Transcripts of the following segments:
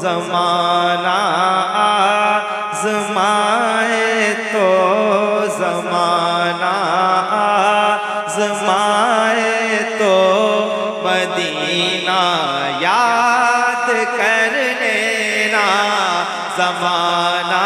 ज़माना आज़माए तो ज़माना आज़माए तो मदीना याद कर लेना। ज़माना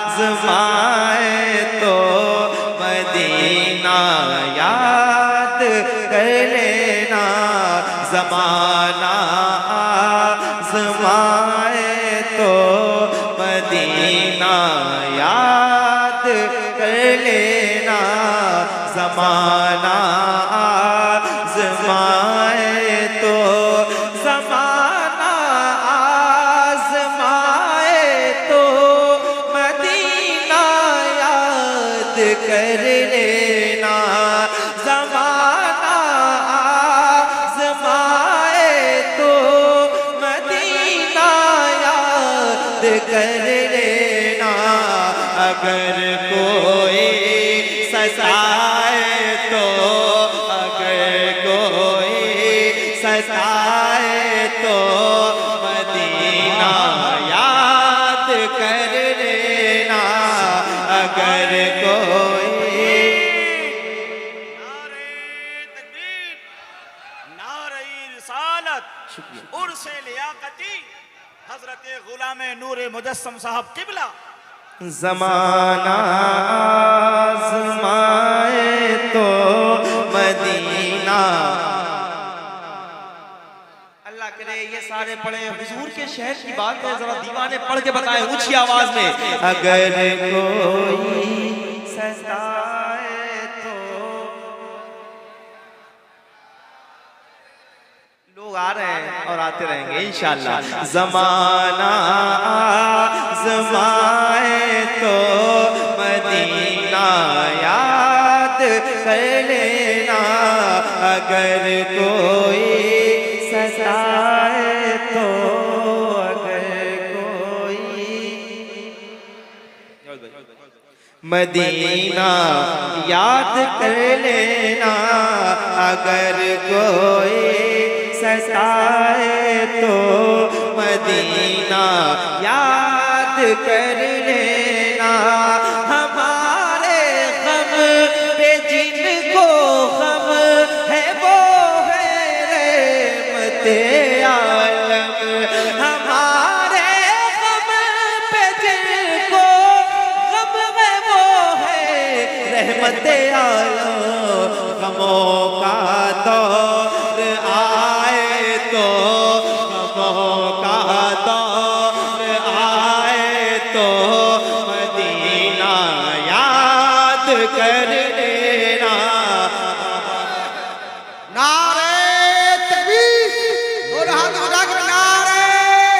आज़माए तो मदीना याद कर लेना। ज़माना आज़माए तो मदीना याद कर लेना। ज़माना आज़माए तो ज़माना आज़माए तो मदीना याद कर लेना। ज़माना आज़माए तो मदीना याद कर लेना। अगर कोई सताए तो, अगर कोई सताए तो मदीना याद कर लेना। अगर कोई नारे तकबीर, नारे रिसालत, उर्से लियाकती, हजरत गुलाम नूर मुजस्सम साहब किबला। ज़माना आज़माए तो मदीना। अल्लाह करे ये सारे पढ़े हुजूर के शहर की बात है, जरा दीवाने पढ़ के बताएं ऊंची आवाज में। अगर कोई सताए तो, लोग आ रहे हैं और आते रहेंगे इंशाअल्लाह। ज़माना आज़माए तो मदीना याद कर लेना। अगर कोई सताए तो, अगर कोई मदीना याद कर लेना। अगर कोई सताए तो मदीना याद कर लेना। हमारे गम पे जिनको गम है वो है रहमते आलम। हमारे गम पे जिनको गम है वो है रहमते आलम। गमों का दौर आए तो, गमों का दौर आए तो मदीना याद कर लेना। नारे तकबीर, और हाथ उठाकर नारे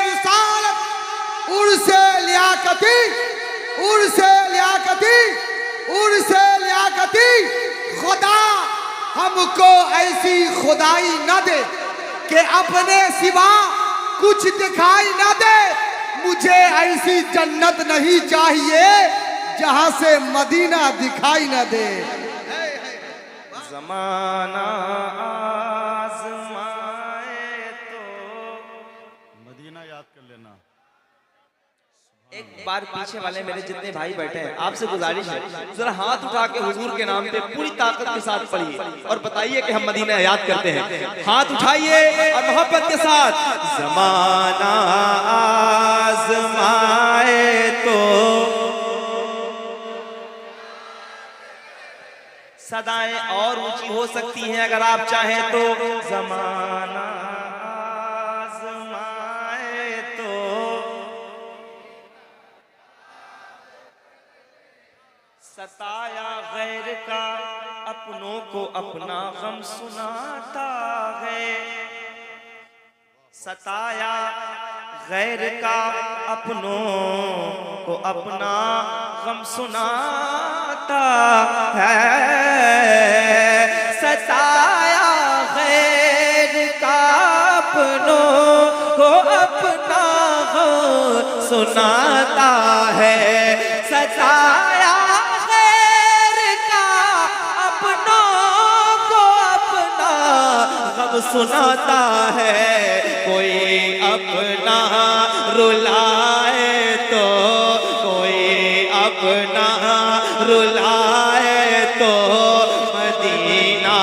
रिसालत, उर्से लियाकती, उर्से लियाकती, उर्से लियाकती। खुदा हमको ऐसी खुदाई न दे कि अपने सिवा कुछ दिखाई न दे। मुझे ऐसी जन्नत नहीं चाहिए जहां से मदीना दिखाई न दे। ज़माना आज़माए तो मदीना याद कर लेना। एक बार पीछे वाले मेरे जितने भाई बैठे हैं, आपसे गुजारिश है जरा हाथ उठा के हुजूर के नाम पे पूरी ताकत के साथ पढ़िए और बताइए कि हम मदीना याद करते हैं। हाथ उठाइए और मोहब्बत के साथ। ज़माना आज़माए तो, सदाएं और ऊंची हो सकती हैं अगर आप चाहें तो। ज़माना आज़माए तो, सताया गैर का अपनों को अपना गम सुनाता है। सताया गैर का अपनों को अपना गम सुनाता है। सताया गैर का अपनों को अपना गम सुनाता है। सताया सुनाता है। कोई अपना अपना रुलाए तो, कोई अपना रुलाए तो मदीना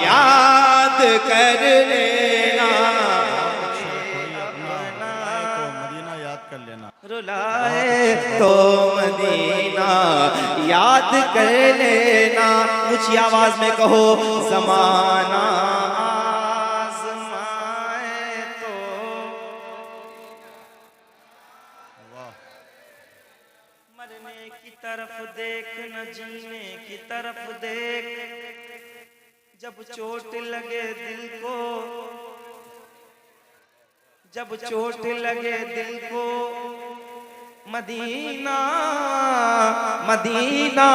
याद कर लेना। तो मदीना याद कर लेना। रुलाए तो मदीना याद कर लेना। ऊंची आवाज में कहो, ज़माना आज़माए तो। मरने की तरफ देख न जीने की तरफ देख, जब चोट लगे दिल को, जब चोट लगे दिल को मदीना मदीना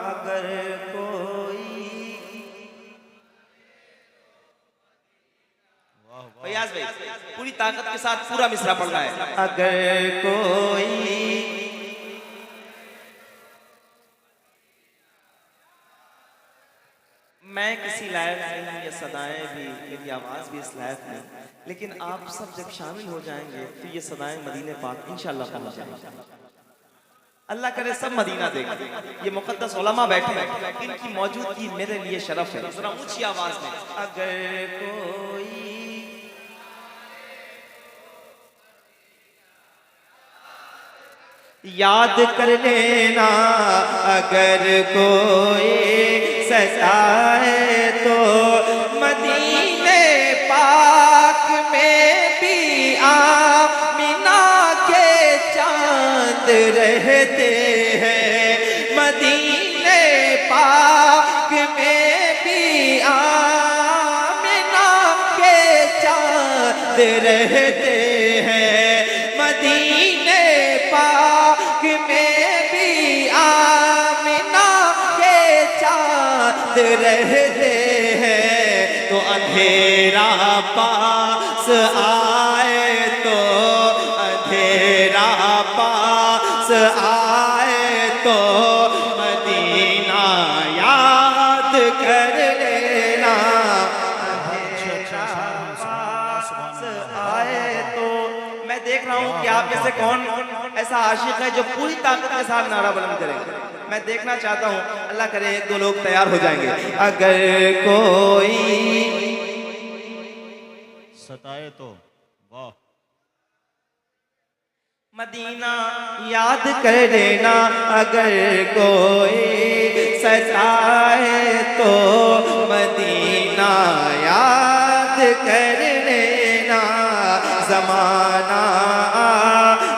अगर कोई। फयाज भाई पूरी ताकत के साथ पूरा मिसरा पढ़ना है। अगर कोई मैं किसी लायक नहीं, ये सदाएं भी, मेरी आवाज़ भी इस लायक नहीं, लेकिन आप सब जब शामिल हो जाएंगे तो ये सदाएं मदीने पाक इंशाअल्लाह पहुंच जाएंगे। अल्लाह करे सब मदीना देखें। ये मुक़द्दस उलमा बैठे हैं, इनकी मौजूदगी मेरे लिए शरफ है। जरा ऊंची आवाज़ में, अगर कोई याद कर लेना, अगर कोई सताए तो मदीने पाक में भी आमिना के चांद रहते हैं। मदीने पाक में भी आमिना के चांद रहते हैं। मदीने पाक में भी आमिना के चांद रहते हैं। तो अंधेरा पास आए तो, अंधेरा पास आए तो मदीना याद कर लेना। अंधेरा पास आए तो। मैं देख रहा हूँ कि आप में से कौन ऐसा आशिक है जो पूरी ताकत के साथ नारा बुलंद करेगा। मैं देखना चाहता हूँ, अल्लाह करे एक दो लोग तैयार हो जाएंगे। अगर कोई सताए तो, वाह। मदीना याद कर लेना, अगर कोई सताए तो मदीना याद कर लेना। ज़माना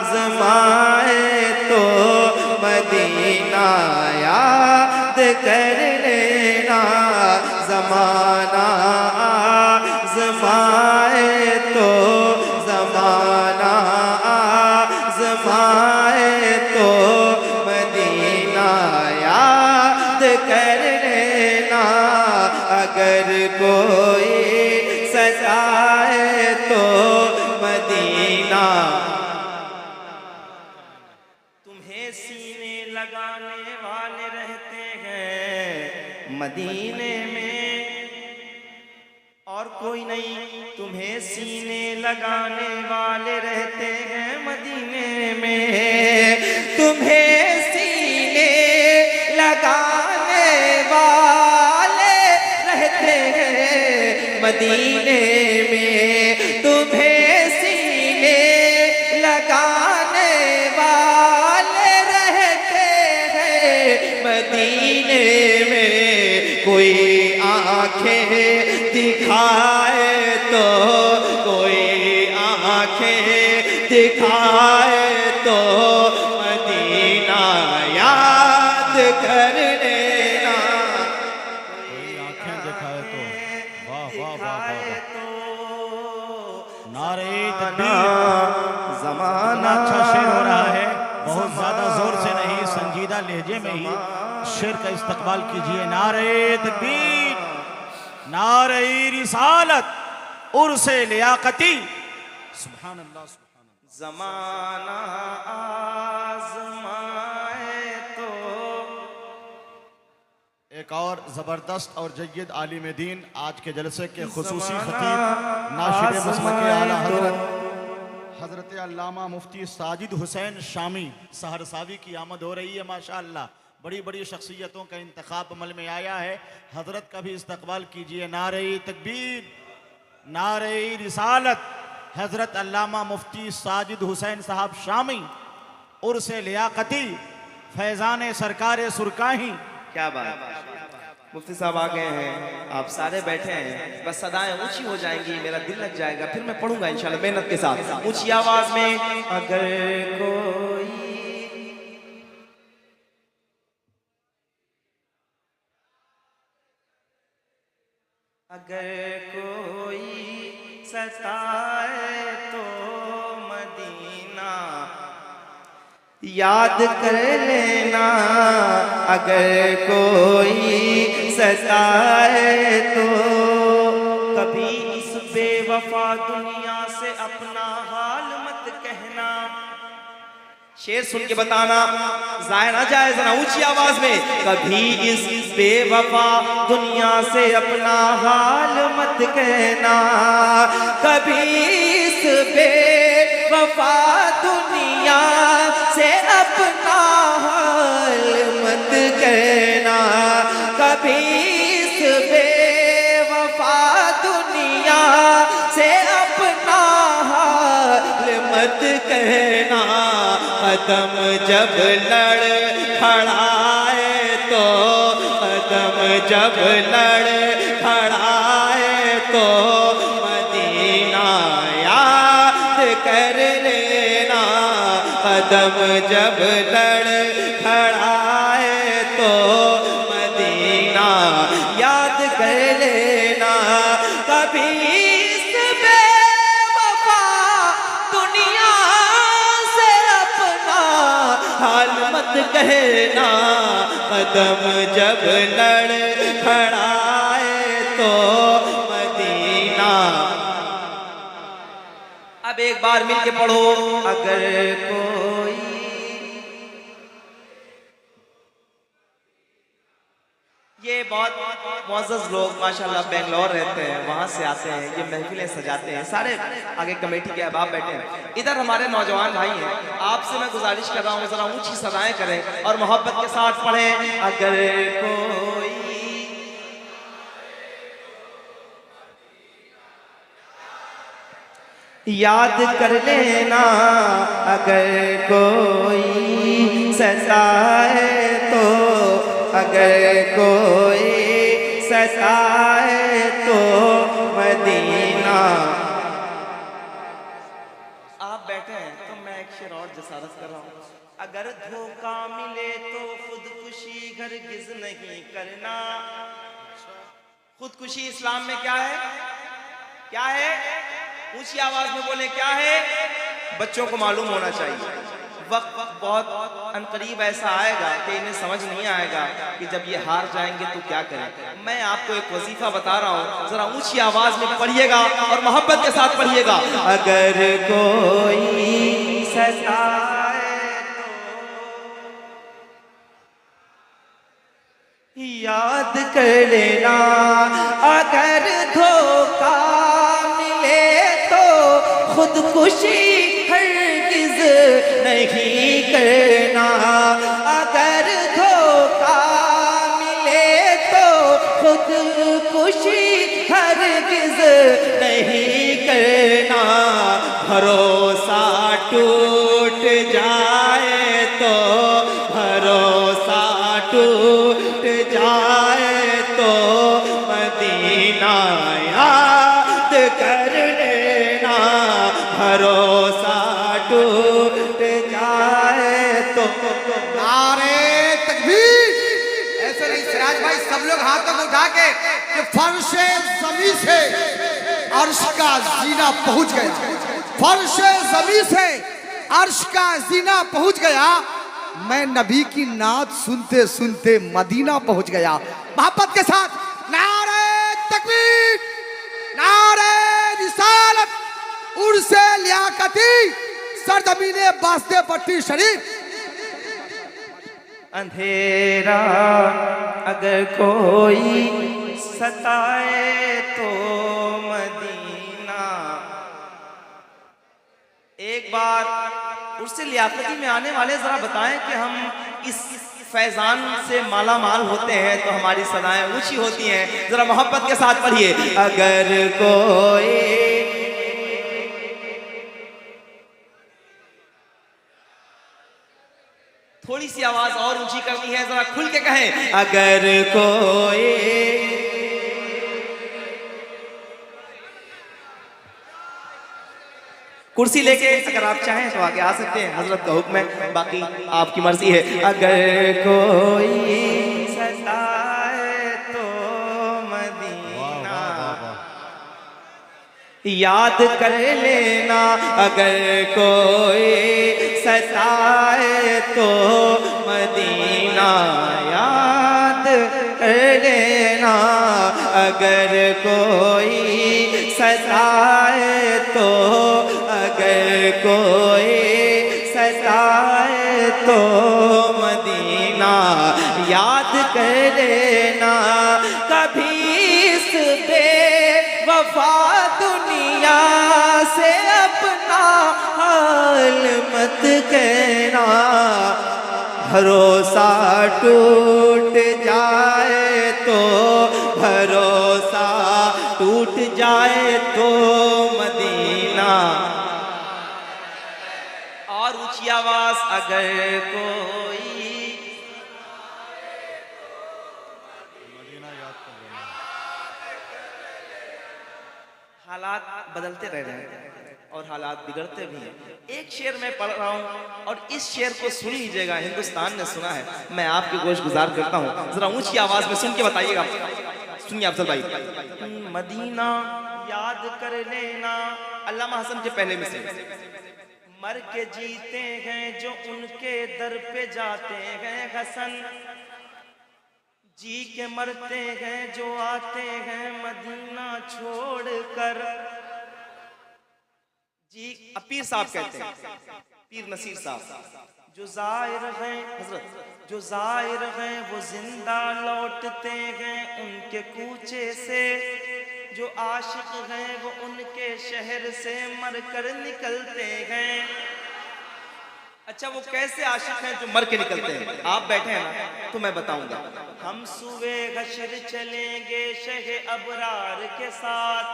आज़माए तो मदीना याद कर लेना। ज़माना आज़माए तो, ज़माना आज़माए तो मदीना याद कर लेना। अगर कोई सताए तो मदीना। तुम्हें सीने लगाने वाले रहते हैं मदीने में, और कोई नहीं। तुम्हें सीने लगाने वाले रहते हैं मदीने में। तुम्हें सीने लगाने वाले रहते हैं मदीने में। तुम्हें सीने लगाने वाले रहते हैं मदीने में। कोई आंखें दिखाए तो, कोई आंखें दिखाए तो मदीना याद कर लेना। कोई आंखें दिखाए तो, वाह वाह वाह वाह। नारे तकबीर। ज़माना अच्छा शेर हो रहा है, बहुत ज्यादा जोर से नहीं, संजीदा लहजे में ही शेर का इस्तकबाल कीजिए। नारे तकबीर, नारे रिसालत, उर्से लियाकती। सुभान अल्लाह, सुभान अल्लाह। ज़माना आज़माए तो। एक और ज़बरदस्त और जय्यद आलिम दीन आज के जलसे के खुसूसी खतीब नाशिर मसलक आला हज़रत अल्लामा मुफ्ती साजिद हुसैन शामी सहरसावी की आमद हो रही है। माशाअल्लाह बड़ी बड़ी शख्सियतों का इंतखाब अमल में आया है। हज़रत का भी इस्तकबाल कीजिए। नारे तकबीर, नारे रिसालत। हज़रत अल्लामा मुफ्ती साजिद हुसैन साहब शामी उर्स लियाकती फैज़ान सरकार सुरकाही। क्या बात, मुफ्ती साहब आ गए हैं, आप सारे बैठे हैं, बस सदाएं ऊंची हो जाएंगी, मेरा दिल लग जाएगा, फिर मैं पढ़ूंगा इंशाल्लाह मेहनत के साथ ऊंची आवाज में। अगर कोई सताए तो मदीना याद कर लेना, अगर कोई सताए तो कभी इस बेवफा दुनिया से अपना हाल मत कहना। शेर सुन के बताना, जाया ना जाए, जरा ऊंची आवाज में। कभी इस बेवफा दुनिया से अपना हाल मत कहना, कभी इस बेवफा दुनिया से अपना हाल मत कहना, कभी इस बेवफा दुनिया से अपना हाल मत कहना। कदम जब लड़ खड़ाए तो, कदम जब लड़ खड़ाए तो मदीना याद कर लेना, कदम जब लड़ खड़ाए तो मदीना याद कर लेना। कभी इस बेवफा दुनिया से अपना हाल मत कहना, कदम जब लड़ खड़ाए तो मदीना। अब एक बार मिलके पढ़ो, अगर कोई ये बहुत मुअज़्ज़ज़ लोग माशाल्लाह बेंगलोर रहते हैं, वहाँ से आते हैं, ये महफिलें सजाते हैं, सारे आगे कमेटी के अहबाब बैठे हैं। इधर हमारे नौजवान भाई हैं, आपसे मैं गुजारिश कर रहा हूँ ज़रा ऊंची सदाएं करें और मोहब्बत के साथ पढ़ें। अगर कोई याद कर लेना, अगर कोई सताए तो, अगर कोई सताए तो मदीना। आप बैठे हैं तो मैं एक शेर और जसारत कर रहा हूँ। अगर धोखा मिले तो खुदकुशी हरगिज़ नहीं करना। खुदकुशी इस्लाम में क्या है? क्या है? ऊंची आवाज में बोले, क्या है? बच्चों को मालूम होना चाहिए। वक्त बहुत अनकरीब ऐसा आएगा कि इन्हें समझ नहीं आएगा कि जब ये हार जाएंगे तो क्या करें। मैं आपको एक वजीफा बता रहा हूँ, जरा ऊंची आवाज में पढ़िएगा और मोहब्बत के साथ पढ़िएगा। अगर कोई सताए तो याद कर लेना, अगर धोखा मिले तो खुदकुशी हरगिज़ नहीं करना, अगर धोखा मिले तो खुदकुशी हरगिज़ नहीं करना। भरोसा टूट जाए तो, भरोसा टूट जाए तो मदीना याद कर लेना, भरोसा टूट जाए तो। नारे तकबीर। ऐसे नहीं सिराज भाई, सब लोग हाथों को उठा के कि फर्शे ज़मीं से अर्श का जीना पहुंच गया, फर्शे ज़मीं से अर्श का जीना पहुंच गया। मैं नबी की नात सुनते सुनते मदीना पहुंच गया। मोहब्बत के साथ नारे तकबीर, नारे रिसालत, उर्से लियाकती, सरजमीने बास्ते पट्टी शरीफ। अंधेरा अगर कोई सताए तो मदीना। एक बार उर्से लियाकती में आने वाले जरा बताएं कि हम इस फैजान से माला माल होते हैं तो हमारी सदाएं ऊंची होती हैं। जरा मोहब्बत के साथ पढ़िए। अगर कोई थोड़ी सी आवाज और ऊंची करनी है, जरा खुल के कहें। अगर कोई कुर्सी लेके अगर आप चाहें तो आगे आ सकते हैं, हजरत का हुक्म है, बाकी आपकी मर्जी है। अगर कोई सताए तो मदीना याद कर लेना। अगर कोई सताए तो मदीना याद कर लेना। अगर कोई सताए तो अगर कोई सताए तो मदीना याद कर लेना। कभी इस बेवफा दुनिया से अपना हाल मत कहना। भरोसा टूट जाए तो भरोसा टूट जाए तो मदीना। और ऊंची आवाज। अगर कोई हालात बदलते रह रहे हैं और हालात बिगड़ते भी हैं। एक शेर मैं पढ़ रहा हूं और इस शेर को सुन लीजिएगा, हिंदुस्तान ने सुना है, मैं आपकी गोश गुजार करता हूं, जरा ऊंची आवाज में सुन के बताइएगा। सुनिए अफजल भाई। मदीना याद कर लेना। अल्लामा हसन के पहले में से। मर के जीते हैं जो उनके दर पे जाते हैं हसन। जी के मरते हैं जो आते हैं मदीना छोड़कर। जी पीर साहब कहते हैं, पीर नसीर साहब, जो जाहिर हैं हजरत, जो जाहिर हैं वो जिंदा लौटते हैं उनके कूचे से। जो आशिक हैं वो उनके शहर से मर कर निकलते हैं। अच्छा, वो कैसे आशिक हैं जो मर के निकलते हैं? आप बैठे हैं ना तो मैं बताऊंगा। हम सुबह हशर चलेंगे शहे अबरार के साथ।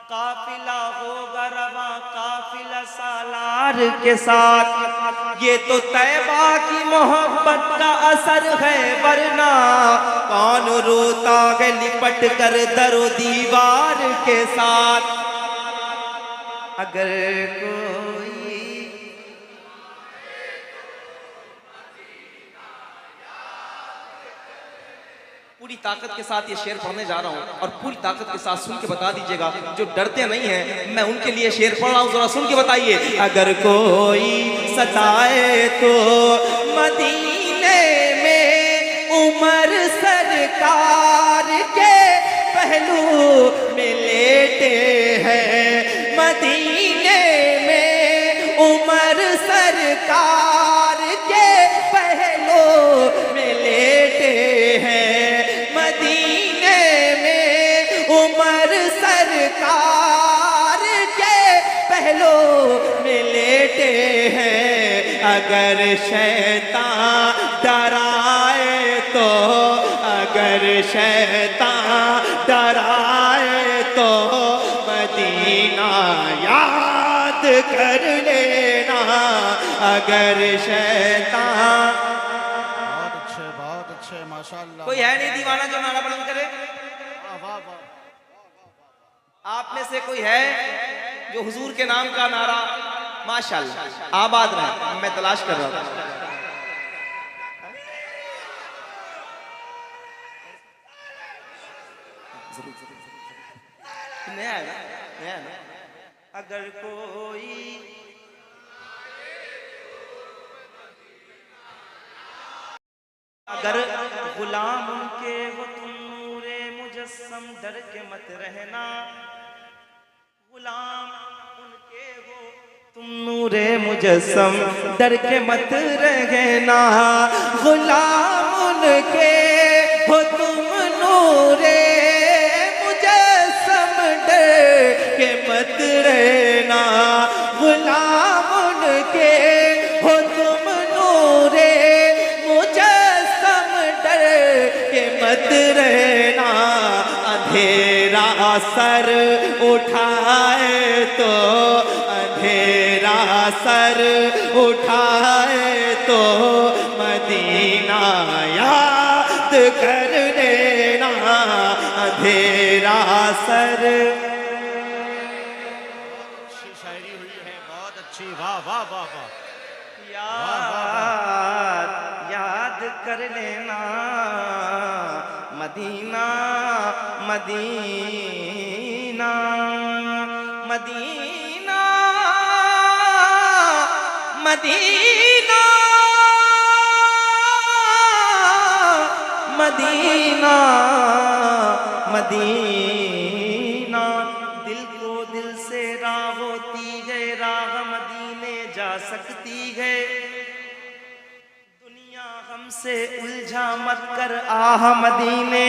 काफिला होगा रवा काफिला सालार के साथ। ये तो तैबा की मोहब्बत का असर है, वरना कौन रोता है लिपट कर दरो दीवार के साथ। अगर कोई पूरी ताकत के साथ ये शेर पढ़ने जा रहा हूँ और पूरी ताकत के साथ सुन के बता दीजिएगा। जो डरते नहीं हैं, मैं उनके लिए शेर पढ़ रहा हूँ, जरा सुन के बताइए। अगर कोई सताए तो मदीने में उमर सरकार के पहलू में लेटे हैं। मदीने में उमर सरकार के पहलू में लेटे हैं। उमर सरकार के पहलू में लेटे हैं। अगर शैतान डराए तो अगर शैतान डराए तो मदीना याद कर लेना। अगर शैतान बहुत अच्छे माशाल्लाह। कोई है नहीं दीवाना जो नारा बुलंद करे? आप में से कोई है जो हुजूर के नाम का नारा? माशाल्लाह, आबाद रहे। मैं तलाश कर रहा था। नया है ना, नया है ना। अगर कोई अगर गुलाम उनके हो तुम नूरे मुजस्सम डर के मत रहना। गुलाम उनके हो तुम नूरे नूरे मुजस्सम डर के मत रहना, गुलाम उनके हो तुम नूरे मुजस्सम डर के मत रहना, गुलाम उनके हो तुम नूरे मुजस्सम डर के मत रहना। अंधेरा सर उठाए तो, अंधेरा सर उठाए तो मदीना याद कर लेना, अंधेरा सर। अच्छी शायरी हुई है, बहुत अच्छी, वाह वाह वाह वाह। याद कर लेना मदीना, मदीना, मदीना, मदीना, मदीना, मदीना। दिल को दिल से राह होती है, राह मदीने जा सकती है। दुनिया हमसे उलझा मत कर, आह मदीने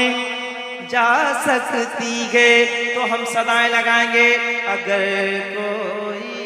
जा सकती है। तो हम सदाएं लगाएंगे, अगर कोई